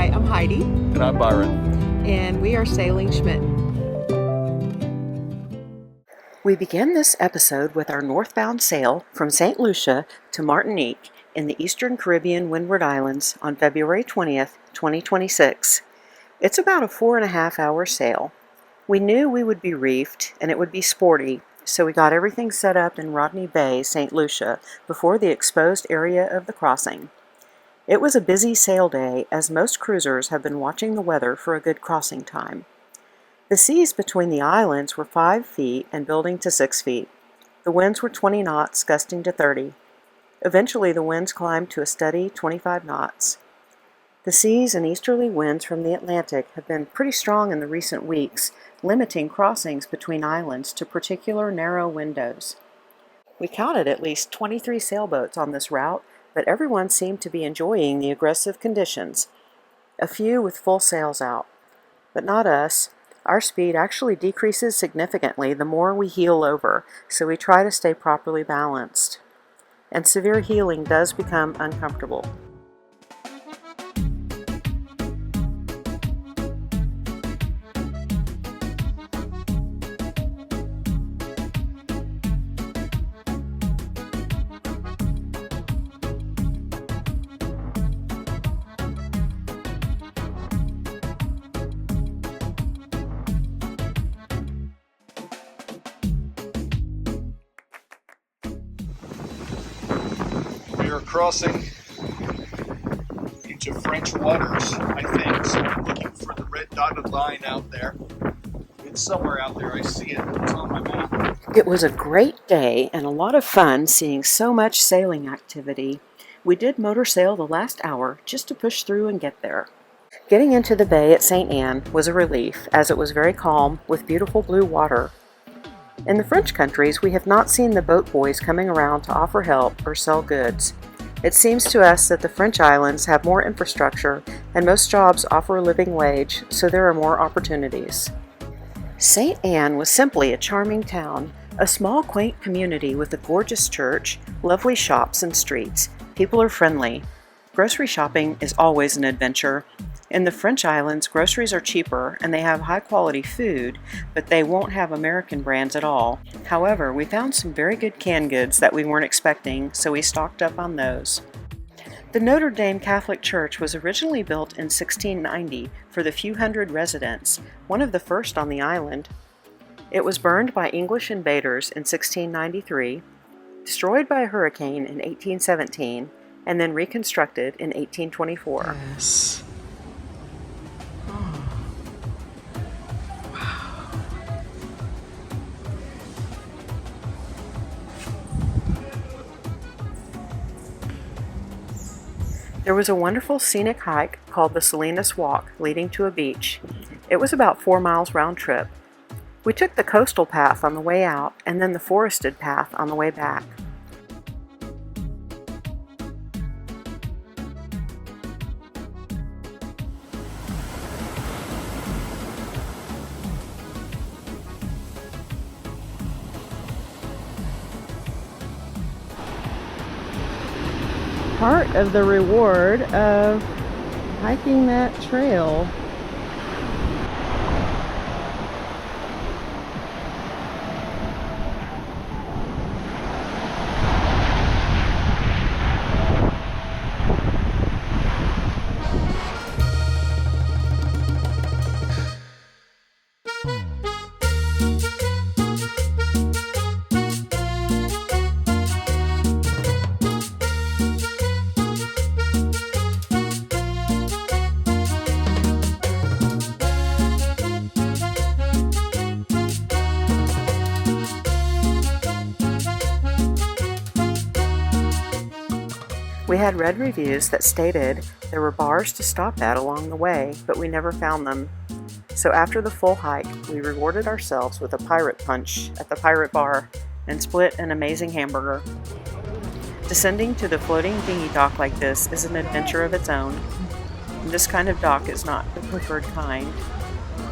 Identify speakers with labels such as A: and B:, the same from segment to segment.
A: Hi, I'm Heidi,
B: And I'm Byron.
A: and we are Sailing Schmidt.
C: We begin this episode with our northbound sail from St. Lucia to Martinique in the Eastern Caribbean Windward Islands on February 20th, 2026. It's about a 4.5-hour sail. We knew we would be reefed and it would be sporty, so we got everything set up in Rodney Bay, St. Lucia, before the exposed area of the crossing. It was a busy sail day, as most cruisers have been watching the weather for a good crossing time. The seas between the islands were 5 feet and building to 6 feet. The winds were 20 knots, gusting to 30. Eventually the winds climbed to a steady 25 knots. The seas and easterly winds from the Atlantic have been pretty strong in the recent weeks, limiting crossings between islands to particular narrow windows. We counted at least 23 sailboats on this route, but everyone seemed to be enjoying the aggressive conditions, a few with full sails out. But not us. Our speed actually decreases significantly the more we heel over, so we try to stay properly balanced. And severe heeling does become uncomfortable.
B: We are crossing into French waters, I think. So I'm looking for the red dotted line out there. It's somewhere out there. I see it. It's on my map.
C: It was a great day and a lot of fun seeing so much sailing activity. We did motor sail the last hour just to push through and get there. Getting into the bay at St. Anne was a relief, as it was very calm with beautiful blue water. In the French countries, we have not seen the boat boys coming around to offer help or sell goods. It seems to us that the French islands have more infrastructure and most jobs offer a living wage, so there are more opportunities. St. Anne was simply a charming town, a small quaint community with a gorgeous church, lovely shops and streets. People are friendly. Grocery shopping is always an adventure. In the French islands, groceries are cheaper and they have high-quality food, but they won't have American brands at all. However, we found some very good canned goods that we weren't expecting, so we stocked up on those. The Notre Dame Catholic Church was originally built in 1690 for the few hundred residents, one of the first on the island. It was burned by English invaders in 1693, destroyed by a hurricane in 1817, and then reconstructed in 1824.
A: Yes.
C: There was a wonderful scenic hike called the Salinas Walk leading to a beach. It was about 4 miles round trip. We took the coastal path on the way out and then the forested path on the way back.
A: Part of the reward of hiking that trail.
C: We had read reviews that stated there were bars to stop at along the way, but we never found them. So after the full hike, we rewarded ourselves with a pirate punch at the pirate bar and split an amazing hamburger. Descending to the floating dinghy dock like this is an adventure of its own. This kind of dock is not the preferred kind.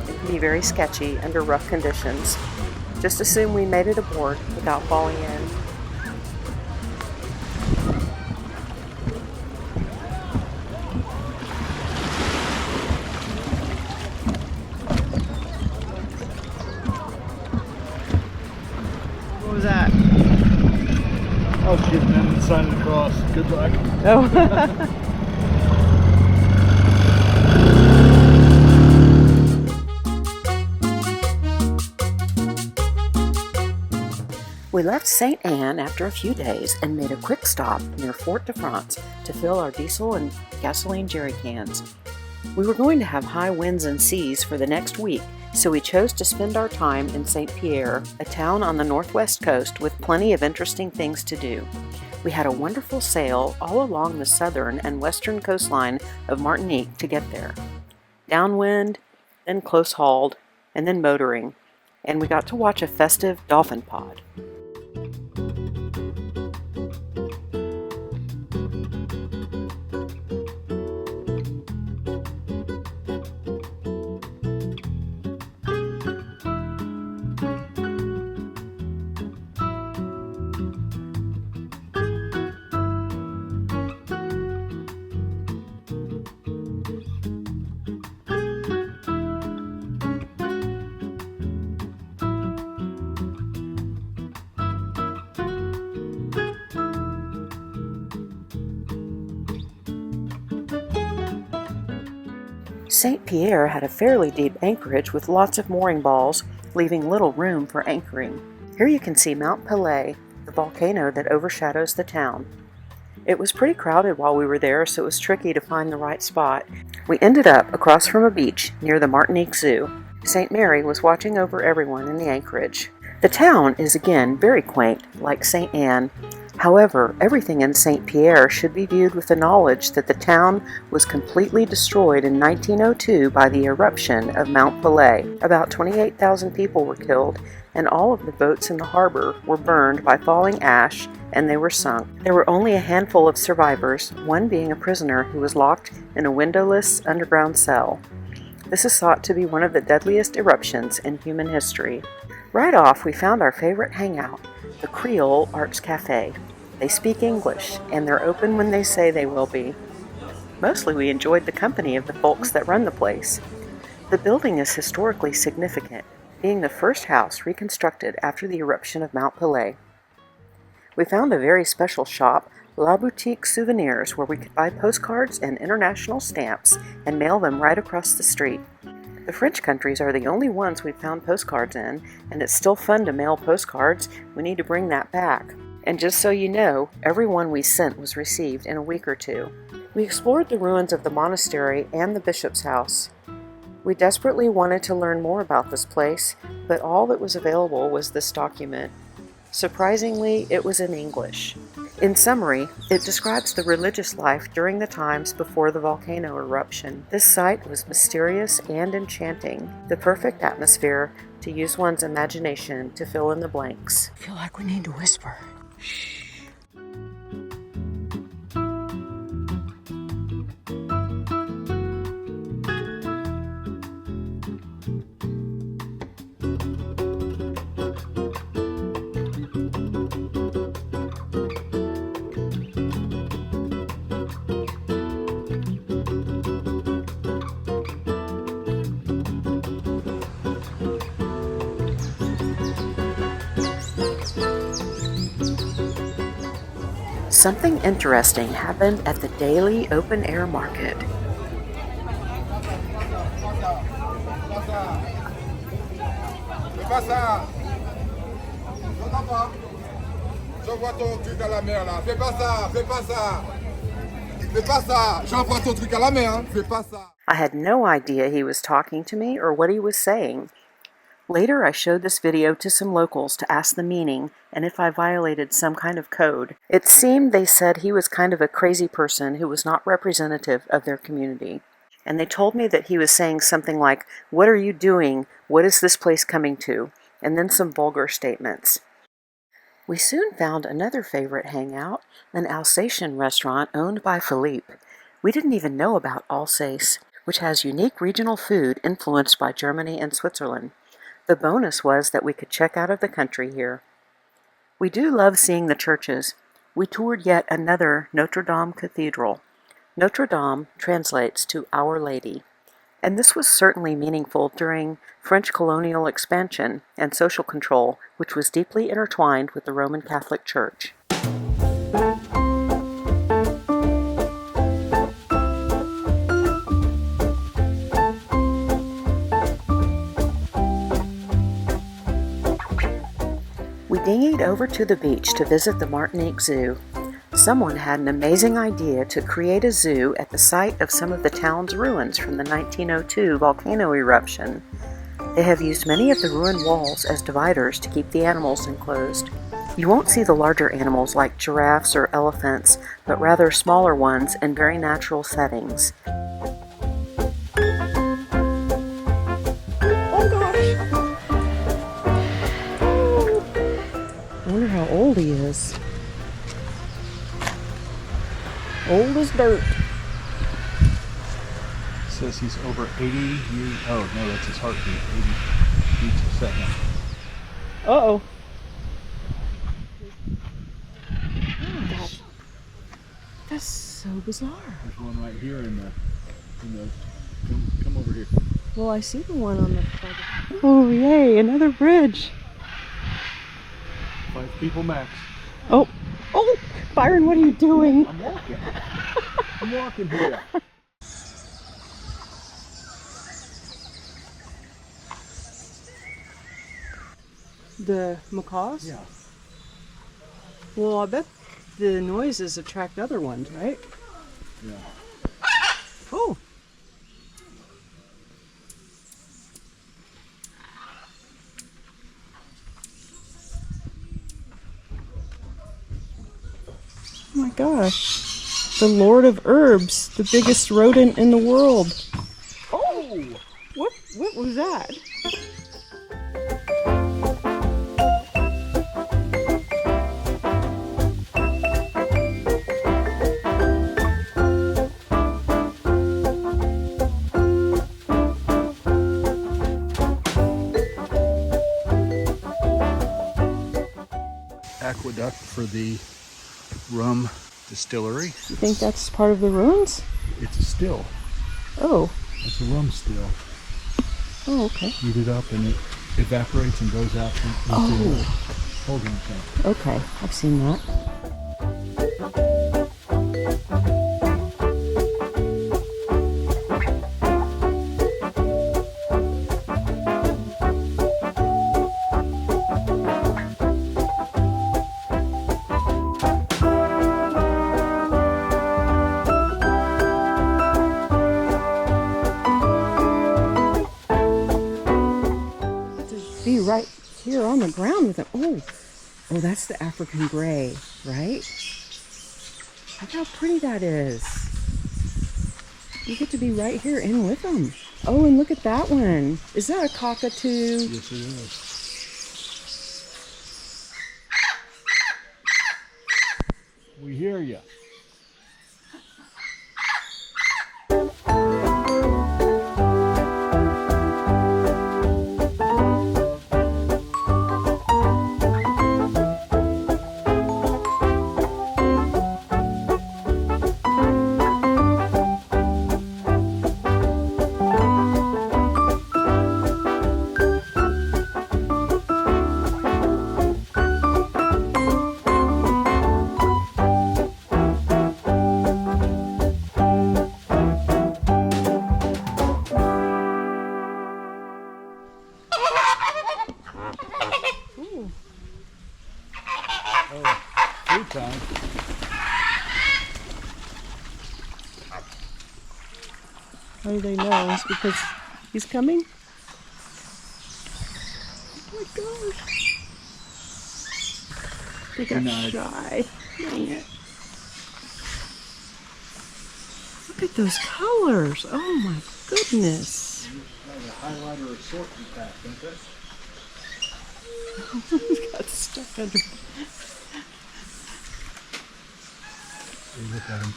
C: It can be very sketchy under rough conditions. Just assume we made it aboard without falling in.
B: sign of the cross. Good luck.
A: Oh.
C: We left St. Anne after a few days and made a quick stop near Fort de France to fill our diesel and gasoline jerry cans. We were going to have high winds and seas for the next week, so we chose to spend our time in Saint Pierre, a town on the northwest coast with plenty of interesting things to do. We had a wonderful sail all along the southern and western coastline of Martinique to get there. Downwind, then close hauled, and then motoring, and we got to watch a festive dolphin pod. Saint Pierre had a fairly deep anchorage with lots of mooring balls, leaving little room for anchoring. Here you can see Mount Pelée, the volcano that overshadows the town. It was pretty crowded while we were there, so it was tricky to find the right spot. We ended up across from a beach near the Martinique Zoo. St. Mary was watching over everyone in the anchorage. The town is again very quaint, like St. Anne. However, everything in Saint Pierre should be viewed with the knowledge that the town was completely destroyed in 1902 by the eruption of Mount Pelée. About 28,000 people were killed, and all of the boats in the harbor were burned by falling ash, and they were sunk. There were only a handful of survivors, one being a prisoner who was locked in a windowless underground cell. This is thought to be one of the deadliest eruptions in human history. Right off, we found our favorite hangout, the Creole Arts Cafe. They speak English, and they're open when they say they will be. Mostly we enjoyed the company of the folks that run the place. The building is historically significant, being the first house reconstructed after the eruption of Mount Pelée. We found a very special shop, La Boutique Souvenirs, where we could buy postcards and international stamps and mail them right across the street. The French countries are the only ones we've found postcards in, and it's still fun to mail postcards. We need to bring that back. And just so you know, every one we sent was received in a week or two. We explored the ruins of the monastery and the bishop's house. We desperately wanted to learn more about this place, but all that was available was this document. Surprisingly, it was in English. In summary, it describes the religious life during the times before the volcano eruption. This site was mysterious and enchanting, the perfect atmosphere to use one's imagination to fill in the blanks.
D: I feel like we need to whisper.
C: Something interesting happened at the daily open-air market.
E: Fais pas ça. J'entends pas. Je vois ton truc à la mer là. Fais pas ça, fais pas ça. Fais pas ça. J'envoie ton truc à la mer. Fais pas ça.
C: I had no idea he was talking to me or what he was saying. Later, I showed this video to some locals to ask the meaning and if I violated some kind of code. It seemed they said he was kind of a crazy person who was not representative of their community. And they told me that he was saying something like, "What are you doing? What is this place coming to?" And then some vulgar statements. We soon found another favorite hangout, an Alsatian restaurant owned by Philippe. We didn't even know about Alsace, which has unique regional food influenced by Germany and Switzerland. The bonus was that we could check out of the country here. We do love seeing the churches. We toured yet another Notre Dame Cathedral. Notre Dame translates to Our Lady, and this was certainly meaningful during French colonial expansion and social control, which was deeply intertwined with the Roman Catholic Church. dinghied over to the beach to visit the Martinique Zoo. Someone had an amazing idea to create a zoo at the site of some of the town's ruins from the 1902 volcano eruption. They have used many of the ruined walls as dividers to keep the animals enclosed. You won't see the larger animals like giraffes or elephants, but rather smaller ones in very natural settings.
A: Oh gosh! I wonder how old he is. Old as dirt.
B: It says he's over 80 years. Oh no, that's his heartbeat. 80 beats a second.
A: Uh-oh. That's so bizarre.
B: There's one right here in the come over here.
A: Well, I see the one on the front. Oh, yay, another bridge.
B: 5 people max.
A: Oh, Byron, what are you doing?
B: I'm walking. I'm walking here.
A: The macaws?
B: Yeah.
A: Well, I bet the noises attract other ones, right?
B: Yeah.
A: Oh. Oh my gosh. The Lord of Herbs, the biggest rodent in the world. Oh! What was that?
B: Aqueduct for the rum distillery.
A: You think that's part of the ruins?
B: It's a still.
A: Oh.
B: It's a rum still.
A: Oh, okay.
B: Heat it up and it evaporates and goes out into the holding tank.
A: Okay, I've seen that. Be right here on the ground with them. Oh, that's the African gray, right? Look how pretty that is. You get to be right here in with them. Oh, and look at that one. Is that a cockatoo?
B: Yes, it is. We hear you. Time.
A: How do they know? It's because he's coming? Oh my gosh. They got shy. Dang it. Look at those colors. Oh my goodness.
B: Have a highlighter assortment pack, don't they?
A: He's got stuck under.
B: Hey, look at him.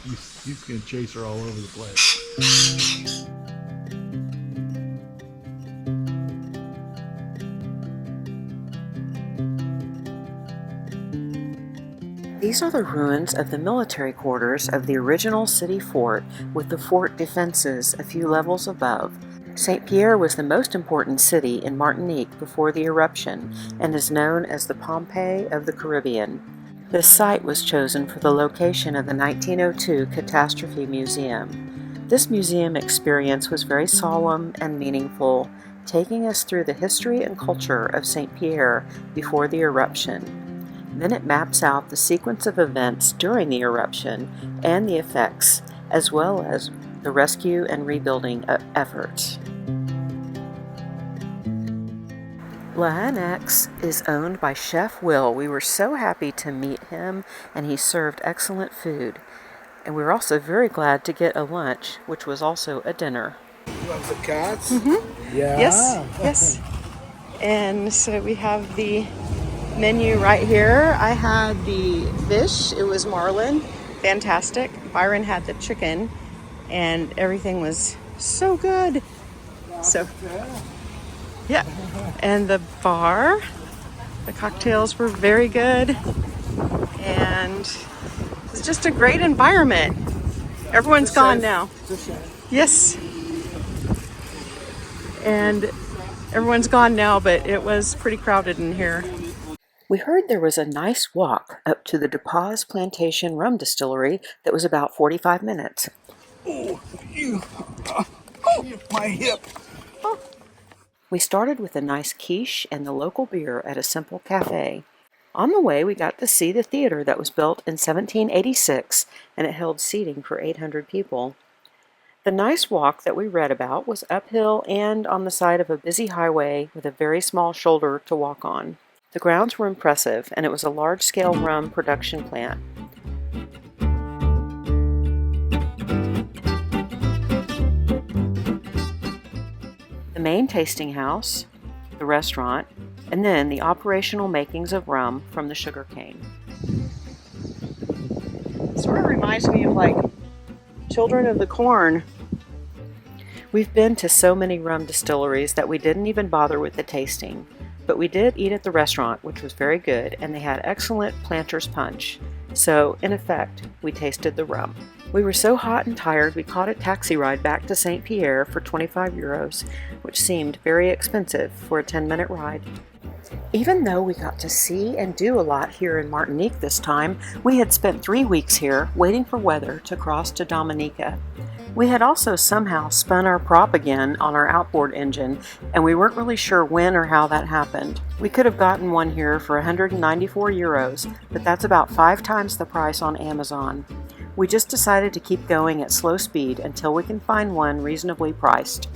B: He's going to chase her all over the place.
C: These are the ruins of the military quarters of the original city fort, with the fort defenses a few levels above. Saint Pierre was the most important city in Martinique before the eruption and is known as the Pompeii of the Caribbean. This site was chosen for the location of the 1902 Catastrophe Museum. This museum experience was very solemn and meaningful, taking us through the history and culture of Saint Pierre before the eruption. Then it maps out the sequence of events during the eruption and the effects, as well as the rescue and rebuilding efforts. L'Annex is owned by Chef Will. We were so happy to meet him, and he served excellent food. And we were also very glad to get a lunch, which was also a dinner.
E: You want the cats?
A: Yeah. Yes. And so we have the menu right here. I had the fish. It was marlin. Fantastic. Byron had the chicken, and everything was so good. So, yeah. And the bar, the cocktails were very good. And it's just a great environment. Everyone's gone now. Yes. And everyone's gone now, but it was pretty crowded in here.
C: We heard there was a nice walk up to the Dupaz Plantation Rum Distillery that was about 45 minutes.
E: Oh, my hip.
C: We started with a nice quiche and the local beer at a simple cafe. On the way, we got to see the theater that was built in 1786, and it held seating for 800 people. The nice walk that we read about was uphill and on the side of a busy highway with a very small shoulder to walk on. The grounds were impressive, and it was a large-scale rum production plant. The main tasting house, the restaurant, and then the operational makings of rum from the sugarcane.
A: Sort of reminds me of like Children of the Corn.
C: We've been to so many rum distilleries that we didn't even bother with the tasting, but we did eat at the restaurant, which was very good, and they had excellent planter's punch. So, in effect, we tasted the rum. We were so hot and tired we caught a taxi ride back to Saint Pierre for 25 euros, which seemed very expensive for a 10-minute ride. Even though we got to see and do a lot here in Martinique this time, we had spent 3 weeks here waiting for weather to cross to Dominica. We had also somehow spun our prop again on our outboard engine, and we weren't really sure when or how that happened. We could have gotten one here for 194 euros, but that's about 5 times the price on Amazon. We just decided to keep going at slow speed until we can find one reasonably priced.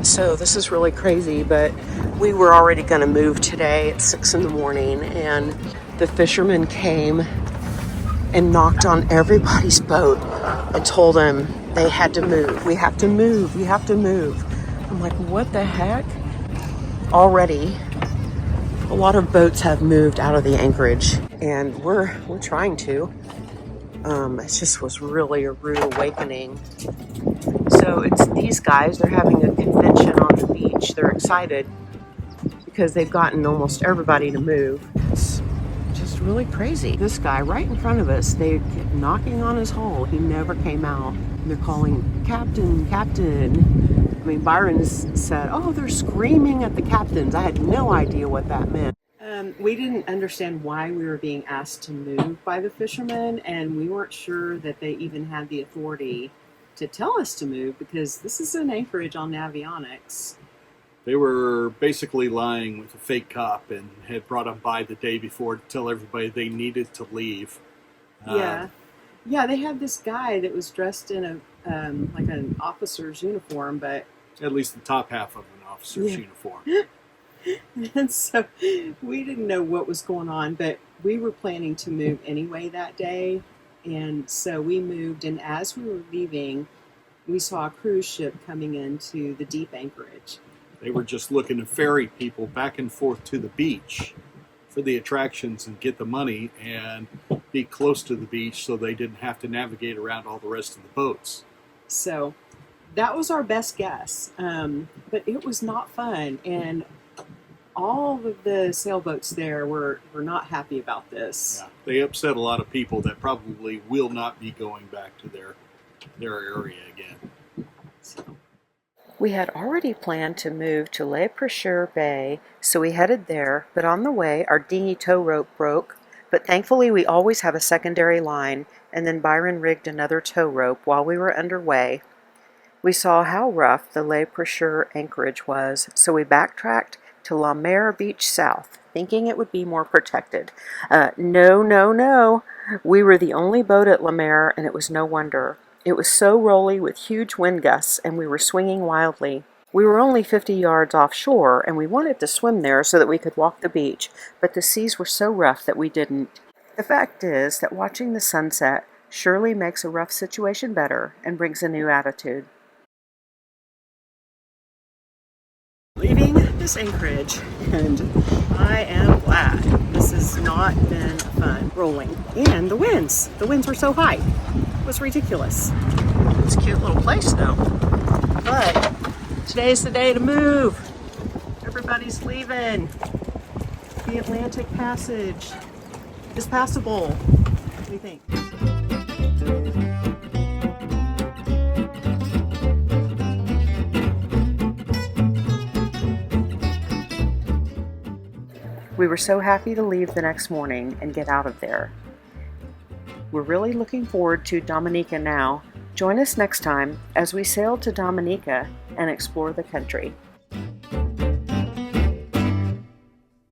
A: So this is really crazy, but we were already going to move today at 6 in the morning, and the fishermen came and knocked on everybody's boat and told them they had to move. We have to move. We have to move. I'm like, what the heck? Already, a lot of boats have moved out of the anchorage, and we're trying to. It just was really a rude awakening. So it's these guys. They're having a convention on the beach. They're excited because they've gotten almost everybody to move. It's just really crazy. This guy right in front of us, they kept knocking on his hull. He never came out. And they're calling, "Captain, Captain." I mean, Byron said, "Oh, they're screaming at the captains." I had no idea what that meant. We didn't understand why we were being asked to move by the fishermen, and we weren't sure that they even had the authority to tell us to move, because this is an anchorage on Navionics.
B: They were basically lying with a fake cop and had brought them by the day before to tell everybody they needed to leave.
A: Yeah, they had this guy that was dressed in a like an officer's uniform, but
B: At least the top half of an officer's uniform.
A: and so we didn't know what was going on, but we were planning to move anyway that day, and so we moved, and as we were leaving, we saw a cruise ship coming into the deep anchorage.
B: They were just looking to ferry people back and forth to the beach for the attractions and get the money and be close to the beach so they didn't have to navigate around all the rest of the boats.
A: So that was our best guess, but it was not fun, and all of the sailboats there were not happy about this.
B: Yeah, they upset a lot of people that probably will not be going back to their area again.
A: So.
C: We had already planned to move to Le Prêcheur Bay, so we headed there, but on the way our dinghy tow rope broke, But thankfully we always have a secondary line, and then Byron rigged another tow rope while we were underway. We saw how rough the Le Prêcheur anchorage was, so we backtracked to La Mer Beach South, thinking it would be more protected. No. We were the only boat at La Mer, and it was no wonder. It was so rolly with huge wind gusts, and we were swinging wildly. We were only 50 yards offshore, and we wanted to swim there so that we could walk the beach, but the seas were so rough that we didn't. The fact is that watching the sunset surely makes a rough situation better and brings a new attitude. Leaving this anchorage, and I am glad. This has not been fun rolling. And the winds were so high. It was ridiculous. It's a cute little place though. But today's the day to move. Everybody's leaving. The Atlantic Passage is passable. What do you think? We were so happy to leave the next morning and get out of there. We're really looking forward to Dominica now. Join us next time as we sail to Dominica and explore the country.